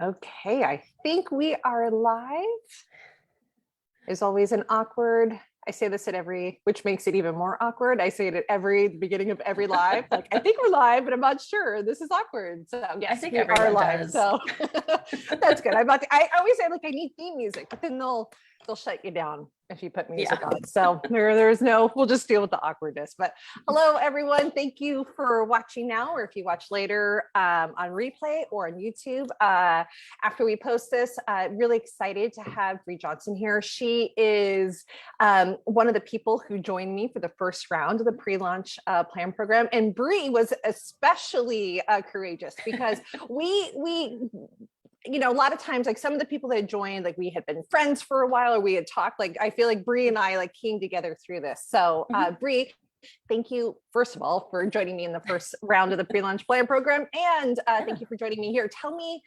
Okay, I think we are live. There's always an awkward, I say this at every, which makes it even more awkward. I say it at every beginning of every live. Like, I think we're live, but I'm not sure. This is awkward. So I yes, think we are everyone live. does. So that's good. I always say like I need theme music, but then they'll shut you down if you put music Yeah. on. So there's no, we'll just deal with the awkwardness. But hello, everyone. Thank you for watching now, or if you watch later on replay or on YouTube. After we post this, really excited to have Brie Johnson here. She is one of the people who joined me for the first round of the pre-launch plan program. And Brie was especially courageous because we a lot of times, like some of the people that joined, like we had been friends for a while, or we had talked. Like I feel like Brie and I like came together through this. So Brie, thank you, first of all, for joining me in the first round of the pre-launch plan program. And thank you for joining me here. Tell me,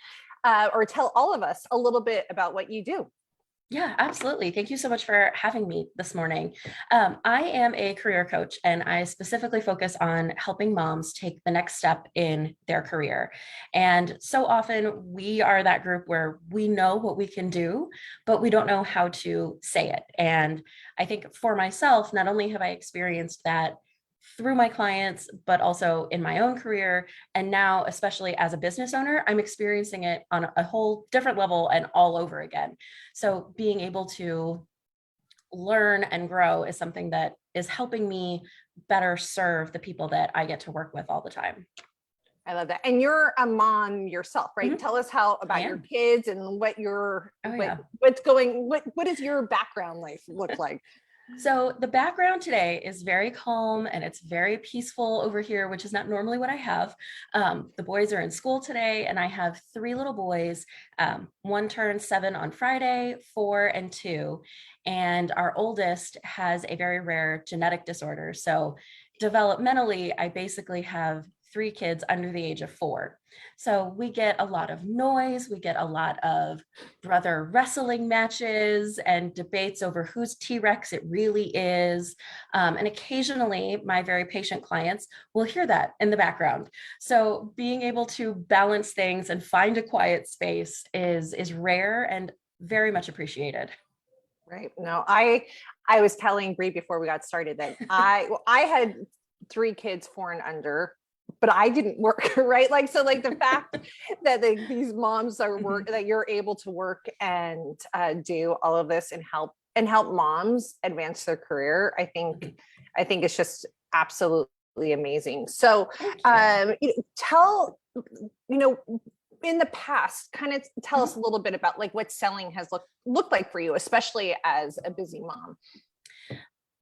or tell all of us a little bit about what you do. Yeah, absolutely. Thank you so much for having me this morning. I am a career coach, and I specifically focus on helping moms take the next step in their career. And so often we are that group where we know what we can do, but we don't know how to say it. And I think for myself, not only have I experienced that through my clients, but also in my own career. And now, especially as a business owner, I'm experiencing it on a whole different level and all over again. So being able to learn and grow is something that is helping me better serve the people that I get to work with all the time. I love that. And you're a mom yourself, right? Mhm. Tell us how I about your am. kids and what your Oh, yeah. what does your background life look like? So the background today is very calm and it's very peaceful over here, which is not normally what I have. The boys are in school today, and I have three little boys. One turned 7 on Friday, 4 and 2. And our oldest has a very rare genetic disorder. So developmentally, I basically have 3 kids under the age of 4. So we get a lot of noise. We get a lot of brother wrestling matches and debates over whose T-Rex it really is. And occasionally my very patient clients will hear that in the background. So being able to balance things and find a quiet space is rare and very much appreciated. Right. No, I was telling Brie before we got started that I had 3 kids, 4 and under, but I didn't work, right? Like so, like the fact that these moms are work that you're able to work and do all of this and help moms advance their career. I think it's just absolutely amazing. So Thank you. tell you know in the past, kind of tell us Mhm. a little bit about like what selling has looked like for you, especially as a busy mom.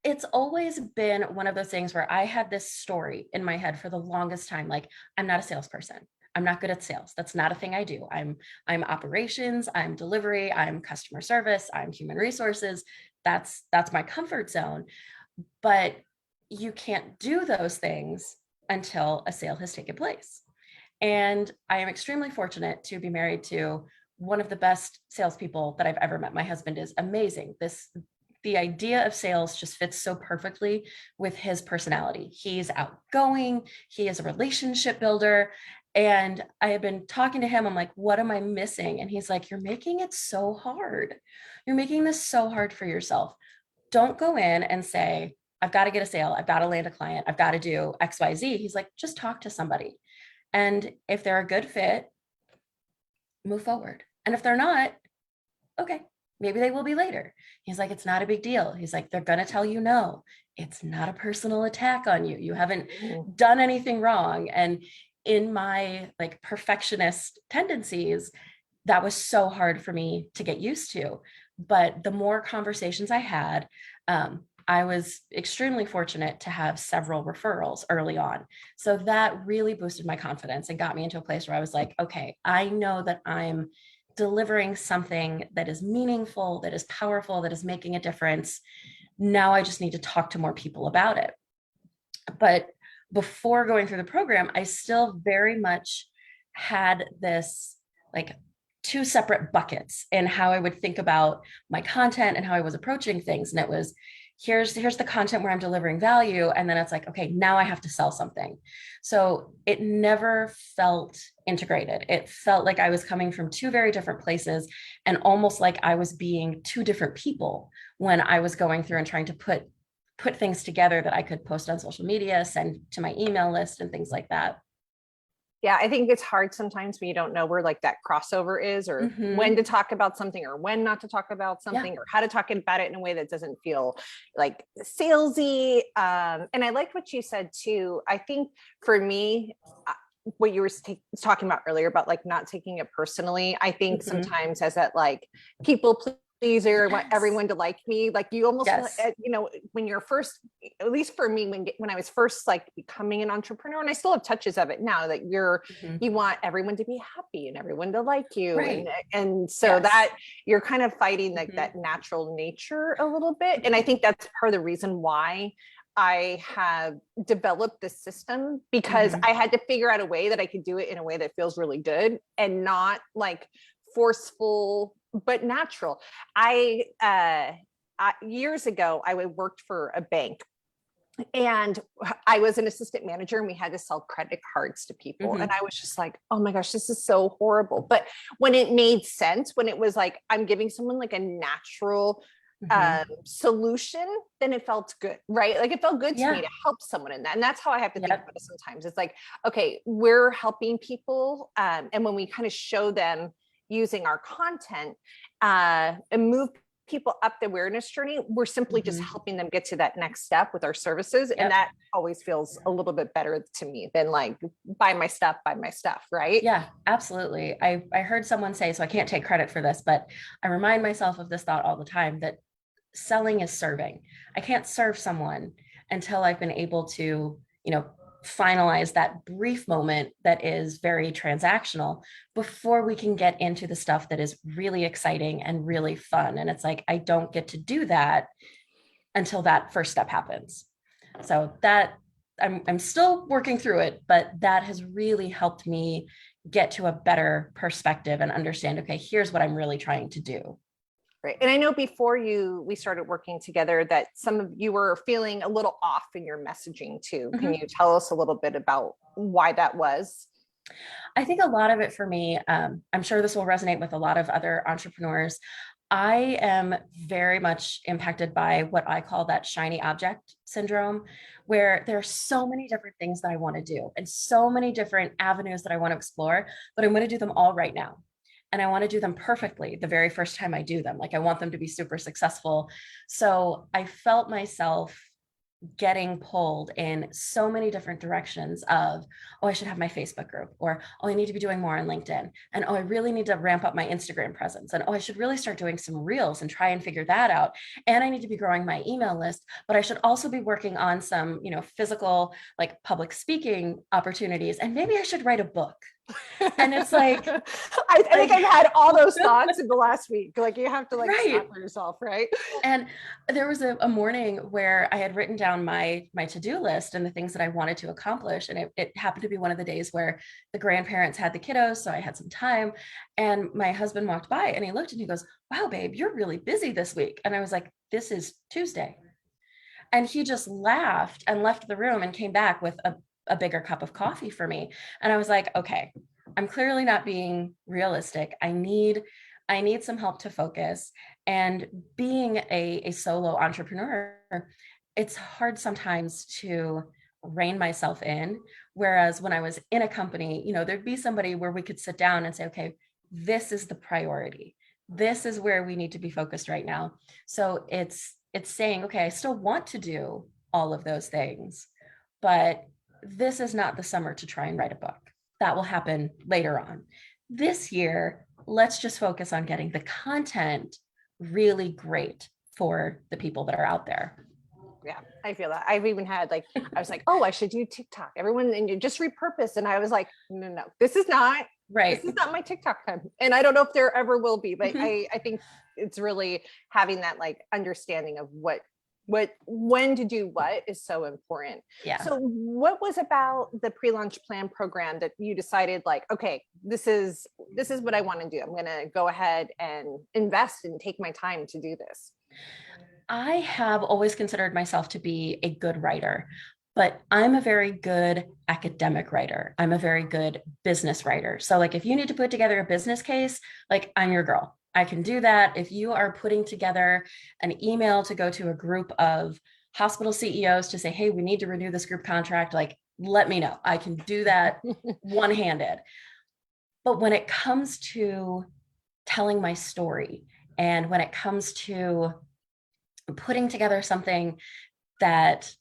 It's always been one of those things where I had this story in my head for the longest time. Like, I'm not a salesperson. I'm not good at sales. That's not a thing I do. I'm operations, I'm delivery, I'm customer service, I'm human resources. That's my comfort zone. But you can't do those things until a sale has taken place. And I am extremely fortunate to be married to one of the best salespeople that I've ever met. My husband is amazing. The idea of sales just fits so perfectly with his personality. He's outgoing, he is a relationship builder. And I have been talking to him. I'm like, what am I missing? And he's like, you're making it so hard. You're making this so hard for yourself. Don't go in and say, I've got to get a sale. I've got to land a client. I've got to do XYZ. He's like, just talk to somebody. And if they're a good fit, move forward. And if they're not, okay, maybe they will be later. He's like, it's not a big deal. He's like, they're going to tell you no. It's not a personal attack on you. You haven't done anything wrong. And in my like perfectionist tendencies, that was so hard for me to get used to. But the more conversations I had, I was extremely fortunate to have several referrals early on. So that really boosted my confidence and got me into a place where I was like, okay, I know that I'm delivering something that is meaningful, that is powerful, that is making a difference. Now I just need to talk to more people about it. But before going through the program, I still very much had this like 2 separate buckets in how I would think about my content and how I was approaching things. And it was, here's the content where I'm delivering value. And then it's like, okay, now I have to sell something. So it never felt integrated. It felt like I was coming from two very different places, and almost like I was being two different people when I was going through and trying to put things together that I could post on social media, send to my email list, and things like that. Yeah, I think it's hard sometimes when you don't know where like that crossover is, or when to talk about something or when not to talk about something, Yeah. or how to talk about it in a way that doesn't feel like salesy. And I liked what you said too. I think for me, what you were talking about earlier about like not taking it personally, I think sometimes as that like people pleaser, want everyone to like me, like you almost feel like, you know, when you're first, at least for me, when I was first like becoming an entrepreneur, and I still have touches of it now, that you want everyone to be happy and everyone to like you, and so that you're kind of fighting like that natural nature a little bit. And I think that's part of the reason why I have developed this system, because I had to figure out a way that I could do it in a way that feels really good and not like forceful, but natural. Years ago, I worked for a bank, and I was an assistant manager, and we had to sell credit cards to people. And I was just like, oh my gosh, this is so horrible. But when it made sense, when it was like, I'm giving someone like a natural solution, then it felt good, right? Like it felt good to me to help someone in that. And that's how I have to think about it sometimes. It's like, okay, we're helping people. And when we kind of show them using our content and move people up the awareness journey, we're simply just helping them get to that next step with our services. And that always feels a little bit better to me than like buy my stuff, right? Yeah, absolutely. I heard someone say, so I can't take credit for this, but I remind myself of this thought all the time, that selling is serving. I can't serve someone until I've been able to, finalize that brief moment that is very transactional before we can get into the stuff that is really exciting and really fun. And it's like, I don't get to do that until that first step happens. So that I'm still working through it, but that has really helped me get to a better perspective and understand, okay, here's what I'm really trying to do. Right. And I know before we started working together that some of you were feeling a little off in your messaging too. Can you tell us a little bit about why that was? I think a lot of it for me, I'm sure this will resonate with a lot of other entrepreneurs. I am very much impacted by what I call that shiny object syndrome, where there are so many different things that I want to do and so many different avenues that I want to explore, but I'm going to do them all right now. And I want to do them perfectly the very first time I do them. Like I want them to be super successful. So I felt myself getting pulled in so many different directions of, oh, I should have my Facebook group, or, oh, I need to be doing more on LinkedIn. And, oh, I really need to ramp up my Instagram presence. And, oh, I should really start doing some reels and try and figure that out. And I need to be growing my email list, but I should also be working on some, physical, like public speaking opportunities. And maybe I should write a book. And it's like, I think I've had all those thoughts in the last week. Like you have to like stop yourself, right? And there was a morning where I had written down my to-do list and the things that I wanted to accomplish. And it happened to be one of the days where the grandparents had the kiddos. So I had some time, and my husband walked by and he looked and he goes, wow, babe, you're really busy this week. And I was like, this is Tuesday. And he just laughed and left the room and came back with a bigger cup of coffee for me. And I was like, okay, I'm clearly not being realistic. I need some help to focus. And being a solo entrepreneur, it's hard sometimes to rein myself in. Whereas when I was in a company, there'd be somebody where we could sit down and say, okay, this is the priority. This is where we need to be focused right now. So it's saying, okay, I still want to do all of those things, but this is not the summer to try and write a book. That will happen later on. This year, let's just focus on getting the content really great for the people that are out there. Yeah, I feel that. I've even had I was like, oh, I should do TikTok. Everyone, and you just repurpose. And I was like, no, this is not my TikTok time. And I don't know if there ever will be, but I think it's really having that like understanding of when to do what is so important. Yeah. So what was about the pre-launch plan program that you decided like, okay, this is what I want to do. I'm going to go ahead and invest and take my time to do this? I have always considered myself to be a good writer, but I'm a very good academic writer. I'm a very good business writer. So, like, if you need to put together a business case, like, I'm your girl. I can do that. If you are putting together an email to go to a group of hospital CEOs to say, hey, we need to renew this group contract, like, let me know. I can do that one handed. But when it comes to telling my story, and when it comes to putting together something that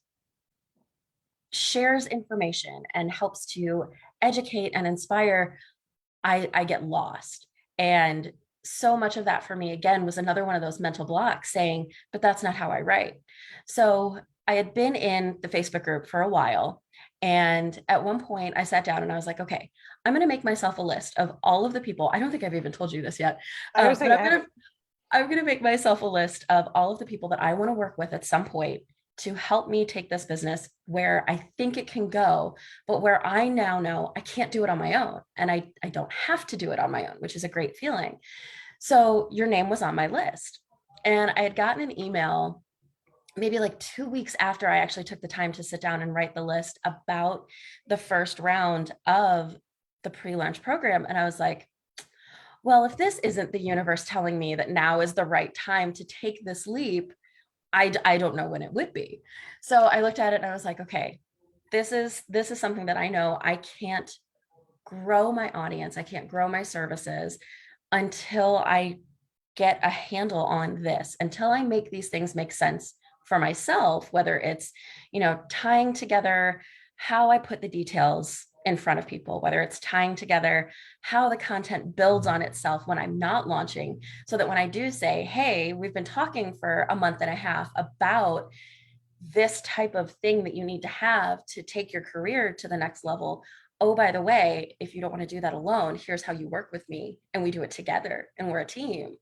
shares information and helps to educate and inspire, I get lost. And so much of that for me, again, was another one of those mental blocks saying, but that's not how I write. So I had been in the Facebook group for a while. And at one point, I sat down and I was like, okay, I'm going to make myself a list of all of the people. I don't think I've even told you this yet, I was but like, I I'm going to make myself a list of all of the people that I want to work with at some point to help me take this business where I think it can go, but where I now know I can't do it on my own. And I don't have to do it on my own, which is a great feeling. So your name was on my list. And I had gotten an email maybe like 2 weeks after I actually took the time to sit down and write the list about the first round of the pre-launch program. And I was like, well, if this isn't the universe telling me that now is the right time to take this leap, I don't know when it would be. So I looked at it and I was like, okay, this is something that I know I can't grow my audience. I can't grow my services until I get a handle on this, until I make these things make sense for myself, whether it's, tying together how I put the details in front of people, whether it's tying together how the content builds on itself when I'm not launching, so that when I do say, hey, we've been talking for a month and a half about this type of thing that you need to have to take your career to the next level. Oh, by the way, if you don't want to do that alone, here's how you work with me and we do it together and we're a team.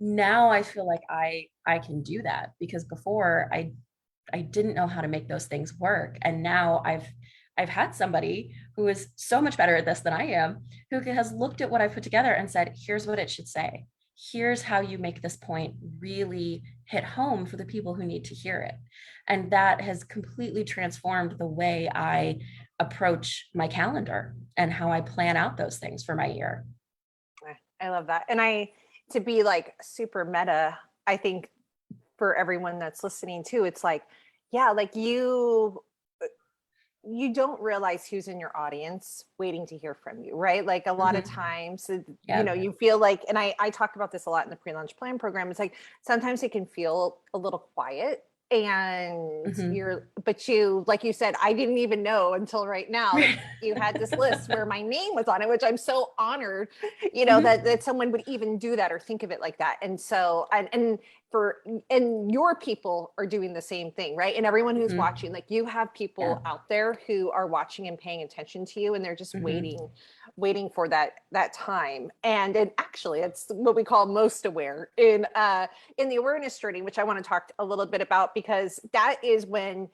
Now I feel like I can do that, because before I didn't know how to make those things work. And now I've had somebody who is so much better at this than I am, who has looked at what I put together and said, here's what it should say. Here's how you make this point really hit home for the people who need to hear it. And that has completely transformed the way I approach my calendar and how I plan out those things for my year. I love that. And to be like super meta, I think for everyone that's listening too, it's like, yeah, like you don't realize who's in your audience waiting to hear from you, right? Like a lot of times, Yeah. you feel like, and I talk about this a lot in the pre-launch plan program. It's like, sometimes it can feel a little quiet, and Mhm. but like you said, I didn't even know until right now that you had this list where my name was on it, which I'm so honored, Mhm. that someone would even do that or think of it like that. And so, and your people are doing the same thing, right? And everyone who's Mhm. watching, like, you have Yeah. people out there who are watching and paying attention to you, and they're just Mhm. waiting for that time. And actually, it's what we call most aware in the awareness journey, which I want to talk a little bit about, because that is when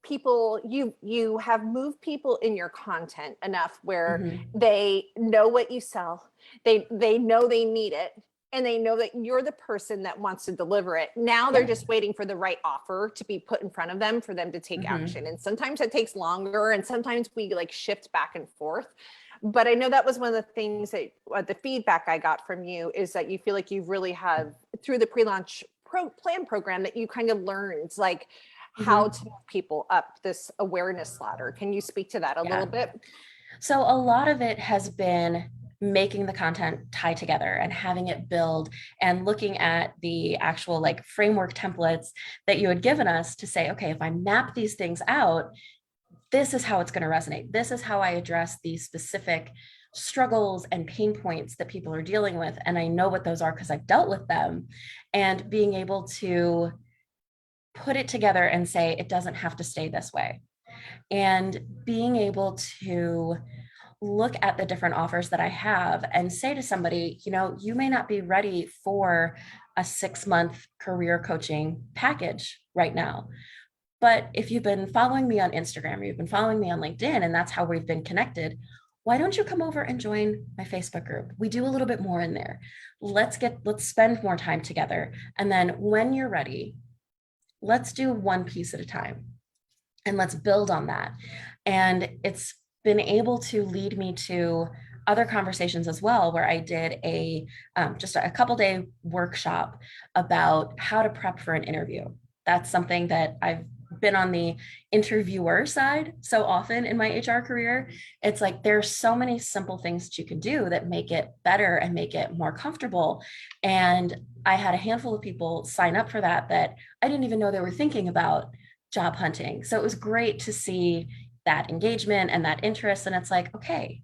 people, you have moved people in your content enough where Mhm. they know what you sell, they know they need it, and they know that you're the person that wants to deliver it. Now they're Yeah. just waiting for the right offer to be put in front of them for them to take Mhm. action. And sometimes it takes longer, and sometimes we like shift back and forth. But I know that was one of the things that the feedback I got from you is that you feel like you really have, through the pre-launch plan program, that you kind of learned like how Mhm. to move people up this awareness ladder. Can you speak to that a little Yeah. bit? So a lot of it has been making the content tie together and having it build, and looking at the actual like framework templates that you had given us to say, okay, if I map these things out, this is how it's going to resonate. This is how I address these specific struggles and pain points that people are dealing with. And I know what those are because I've dealt with them. And being able to put it together and say, it doesn't have to stay this way. And being able to look at the different offers that I have and say to somebody, you may not be ready for a 6-month career coaching package right now. But if you've been following me on Instagram, or you've been following me on LinkedIn, and that's how we've been connected, why don't you come over and join my Facebook group? We do a little bit more in there. Let's spend more time together. And then when you're ready, let's do one piece at a time and let's build on that. And it's been able to lead me to other conversations as well, where I did just a couple day workshop about how to prep for an interview. That's something that I've been on the interviewer side so often in my HR career. It's like there's so many simple things that you can do that make it better and make it more comfortable. And I had a handful of people sign up for that I didn't even know they were thinking about job hunting. So it was great to see that engagement and that interest. And it's like, okay,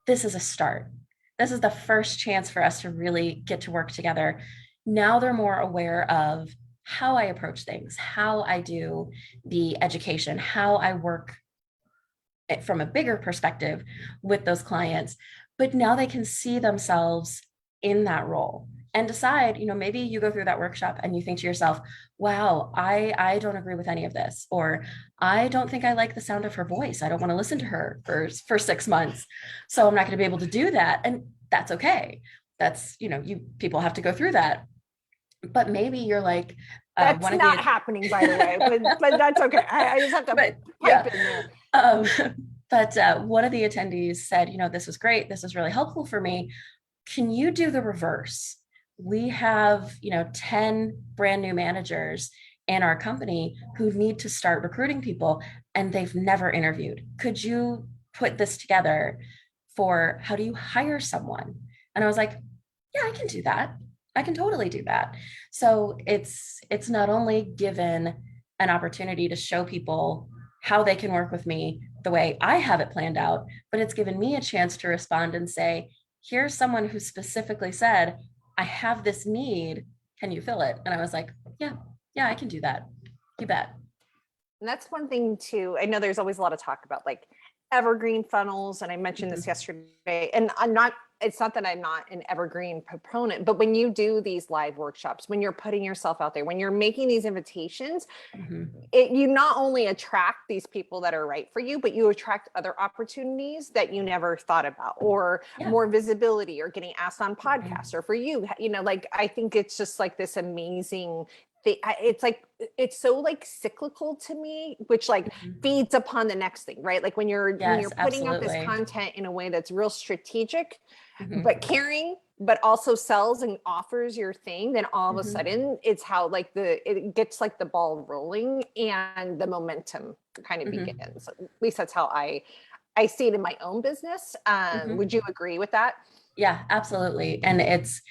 this is a start. This is the first chance for us to really get to work together. Now they're more aware of how I approach things, how I do the education, how I work from a bigger perspective with those clients. But now they can see themselves in that role and decide, maybe you go through that workshop and you think to yourself, wow, I don't agree with any of this, or I don't think I like the sound of her voice. I don't want to listen to her for 6 months. So I'm not going to be able to do that. And that's okay. That's, you people have to go through that. But maybe you're like, that's not happening, by the way, but that's okay. I just have to pipe in there. But one of the attendees said, this was great. This is really helpful for me. Can you do the reverse? We have, 10 brand new managers in our company who need to start recruiting people and they've never interviewed. Could you put this together for how do you hire someone? And I was like, yeah, I can do that. I can totally do that. So it's not only given an opportunity to show people how they can work with me the way I have it planned out, but it's given me a chance to respond and say, here's someone who specifically said, I have this need. Can you fill it? And I was like, yeah, I can do that. You bet. And that's one thing too. I know there's always a lot of talk about like evergreen funnels. And I mentioned this yesterday, and it's not that I'm not an evergreen proponent, but when you do these live workshops, when you're putting yourself out there, when you're making these invitations, you not only attract these people that are right for you, but you attract other opportunities that you never thought about, or more visibility, or getting asked on podcasts, or for you, like, I think it's just like this amazing thing. It's so like cyclical to me, which like feeds upon the next thing, right? Like when you're putting out this content in a way that's real strategic, but caring, but also sells and offers your thing, then all of a sudden it's how like it gets like the ball rolling and the momentum kind of begins. At least that's how I see it in my own business. Would you agree with that? Yeah, absolutely. And it's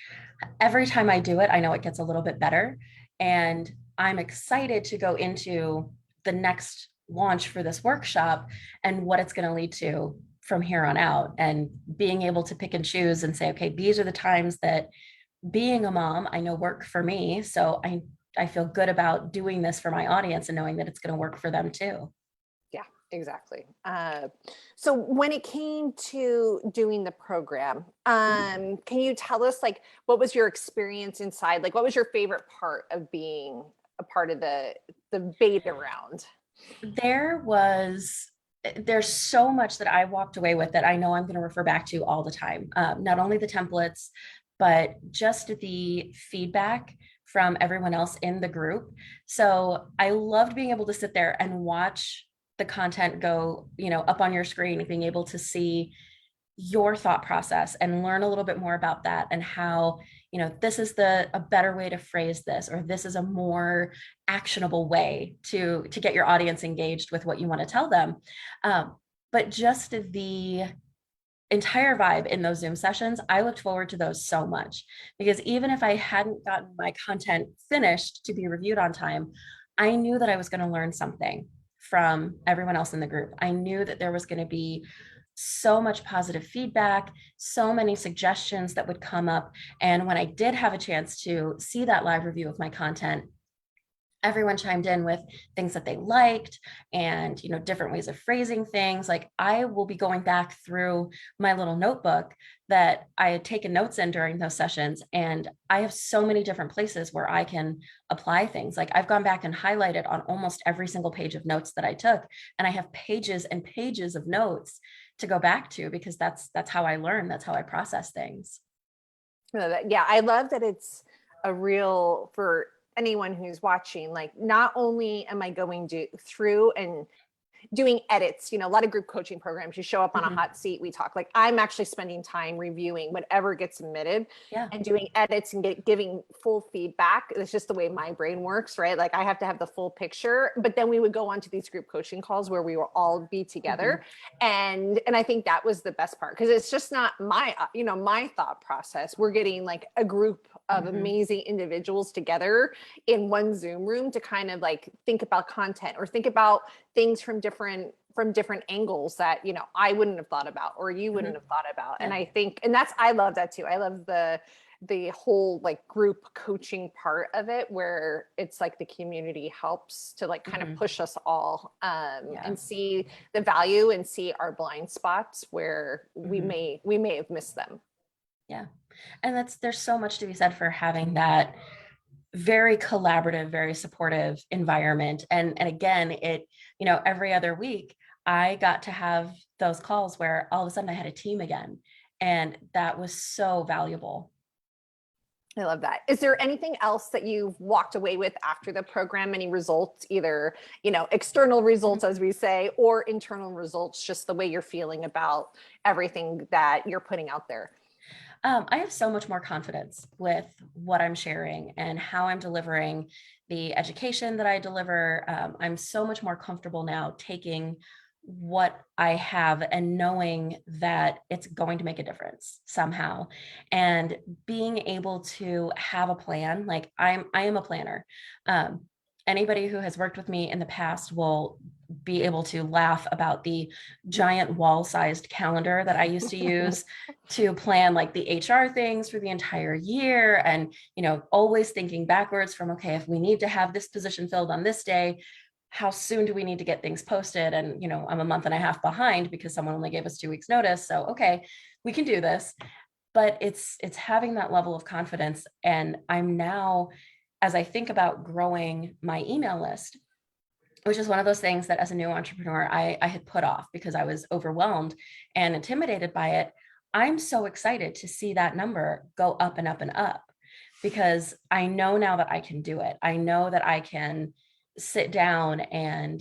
every time I do it, I know it gets a little bit better. And I'm excited to go into the next launch for this workshop and what it's going to lead to from here on out, and being able to pick and choose and say, okay, these are the times that being a mom, I know work for me. So I feel good about doing this for my audience and knowing that it's going to work for them too. Yeah, exactly. So when it came to doing the program, can you tell us like, what was your experience inside? Like, what was your favorite part of being a part of the beta round? There's so much that I walked away with that I know I'm going to refer back to all the time. Not only the templates, but just the feedback from everyone else in the group. So I loved being able to sit there and watch the content go, up on your screen, being able to see your thought process and learn a little bit more about that, and how, this is a better way to phrase this, or this is a more actionable way to get your audience engaged with what you want to tell them. But just the entire vibe in those Zoom sessions, I looked forward to those so much, because even if I hadn't gotten my content finished to be reviewed on time, I knew that I was going to learn something from everyone else in the group. I knew that there was going to be so much positive feedback, so many suggestions that would come up. And when I did have a chance to see that live review of my content, everyone chimed in with things that they liked and, different ways of phrasing things. Like, I will be going back through my little notebook that I had taken notes in during those sessions. And I have so many different places where I can apply things. Like, I've gone back and highlighted on almost every single page of notes that I took. And I have pages and pages of notes to go back to, because that's how I learn. That's how I process things. Yeah, I love that it's a real, for anyone who's watching, like not only am I going through and doing edits, a lot of group coaching programs, you show up on a Mhm. hot seat, we talk. Like I'm actually spending time reviewing whatever gets submitted Yeah. and doing edits and giving full feedback. It's just the way my brain works, right? Like I have to have the full picture. But then we would go on to these group coaching calls where we will all be together. Mhm. And I think that was the best part, because it's just not my, my thought process. We're getting like a group of Mhm. amazing individuals together in one Zoom room to kind of like think about content or think about things from different angles that I wouldn't have thought about or you wouldn't Mhm. have thought about. And Yeah. I think, and I love that too. I love the whole like group coaching part of it, where it's like the community helps to like kind of Mhm. push us all Yeah. and see the value and see our blind spots where Mhm. we may have missed them. Yeah. And there's so much to be said for having that very collaborative, very supportive environment. And again, every other week I got to have those calls where all of a sudden I had a team again. And that was so valuable. I love that. Is there anything else that you've walked away with after the program? Any results, either, external Mhm. results, as we say, or internal results, just the way you're feeling about everything that you're putting out there? I have so much more confidence with what I'm sharing and how I'm delivering the education that I deliver. I'm so much more comfortable now taking what I have and knowing that it's going to make a difference somehow, and being able to have a plan. Like I am a planner. Um, Anybody who has worked with me in the past will be able to laugh about the giant wall-sized calendar that I used to use to plan like the HR things for the entire year, and always thinking backwards from, okay, if we need to have this position filled on this day, how soon do we need to get things posted? And I'm a month and a half behind because someone only gave us 2 weeks notice, so okay, we can do this. But it's having that level of confidence. And I'm now, as I think about growing my email list, which is one of those things that as a new entrepreneur, I had put off because I was overwhelmed and intimidated by it. I'm so excited to see that number go up and up and up, because I know now that I can do it. I know that I can sit down and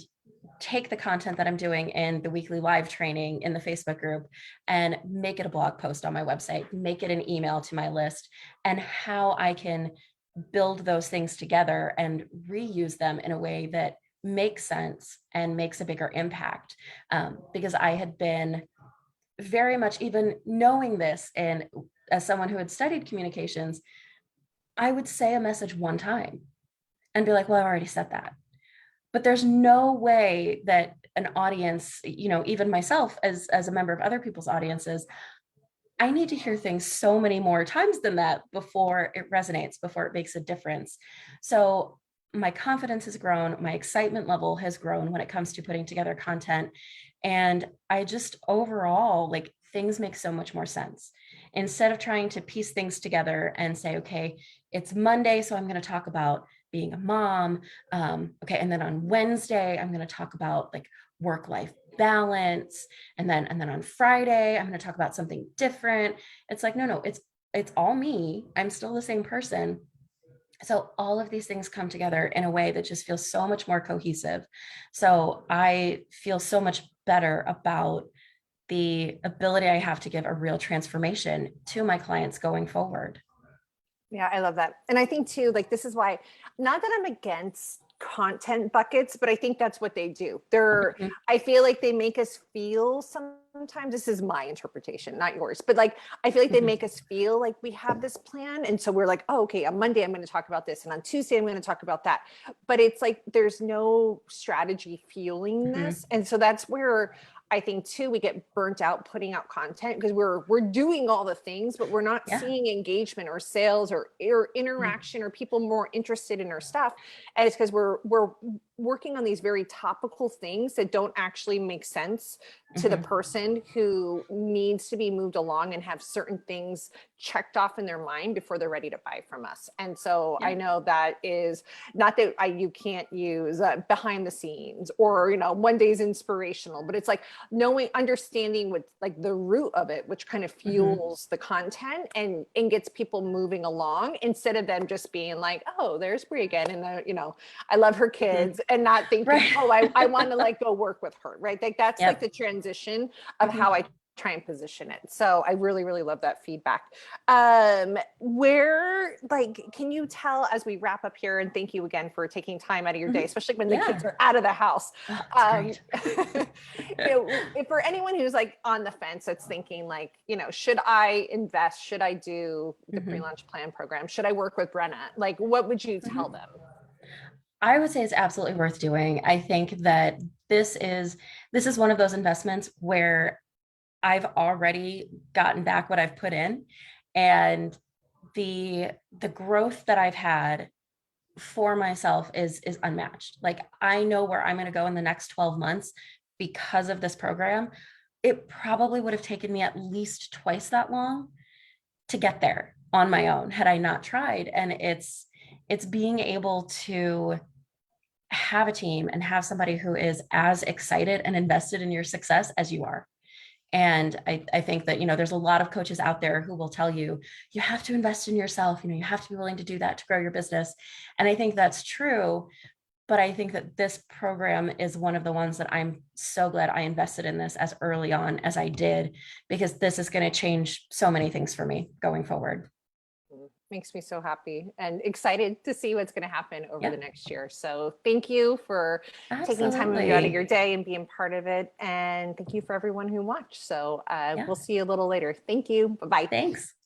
take the content that I'm doing in the weekly live training in the Facebook group and make it a blog post on my website, make it an email to my list, and how I can build those things together and reuse them in a way that makes sense and makes a bigger impact. Because I had been very much, even knowing this, and as someone who had studied communications, I would say a message one time and be like, well, I've already said that. But there's no way that an audience, even myself as a member of other people's audiences, I need to hear things so many more times than that before it resonates, before it makes a difference. So my confidence has grown, my excitement level has grown when it comes to putting together content. And I just overall, like, things make so much more sense. Instead of trying to piece things together and say, okay, it's Monday, so I'm going to talk about being a mom. Okay, and then on Wednesday, I'm going to talk about like work-life balance, and then on Friday I'm going to talk about something different. It's like, no, it's all me. I'm still the same person. So all of these things come together in a way that just feels so much more cohesive. So I feel so much better about the ability I have to give a real transformation to my clients going forward. Yeah, I love that. And I think too, like, this is why, not that I'm against content buckets, but I think that's what they do. Mhm. I feel like they make us feel, sometimes, this is my interpretation, not yours, but like, I feel like they Mhm. make us feel like we have this plan. And so we're like, oh, okay, on Monday, I'm going to talk about this. And on Tuesday, I'm going to talk about that. But it's like, there's no strategy fueling Mhm. this. And so that's where I think too, we get burnt out putting out content, because we're doing all the things, but we're not Yeah. seeing engagement or sales or Mhm. interaction or people more interested in our stuff. And it's because we're working on these very topical things that don't actually make sense to the person who needs to be moved along and have certain things checked off in their mind before they're ready to buy from us. And so I know that is not that you can't use behind the scenes or, one day's inspirational, but it's like knowing, understanding what like the root of it, which kind of fuels the content and gets people moving along instead of them just being like, oh, there's Brie again. And I love her kids and not thinking, oh, I want to like go work with her. Right. Like that's like the transition of how I try and position it. So I really, really love that feedback. Where, like, can you tell as we wrap up here, and thank you again for taking time out of your day, especially when the kids are out of the house. If for anyone who's like on the fence, that's thinking like, should I invest? Should I do the pre-launch plan program? Should I work with Brenna? Like, what would you tell them? I would say it's absolutely worth doing. I think that this is one of those investments where I've already gotten back what I've put in, and the growth that I've had for myself is unmatched. Like I know where I'm going to go in the next 12 months because of this program. It probably would have taken me at least twice that long to get there on my own had I not tried. And it's being able to have a team and have somebody who is as excited and invested in your success as you are. And I think that, there's a lot of coaches out there who will tell you, you have to invest in yourself, you have to be willing to do that to grow your business. And I think that's true. But I think that this program is one of the ones that I'm so glad I invested in this as early on as I did, because this is going to change so many things for me going forward. Makes me so happy and excited to see what's going to happen over the next year. So thank you for taking time out of your day and being part of it. And thank you for everyone who watched. So we'll see you a little later. Thank you. Bye-bye. Thanks.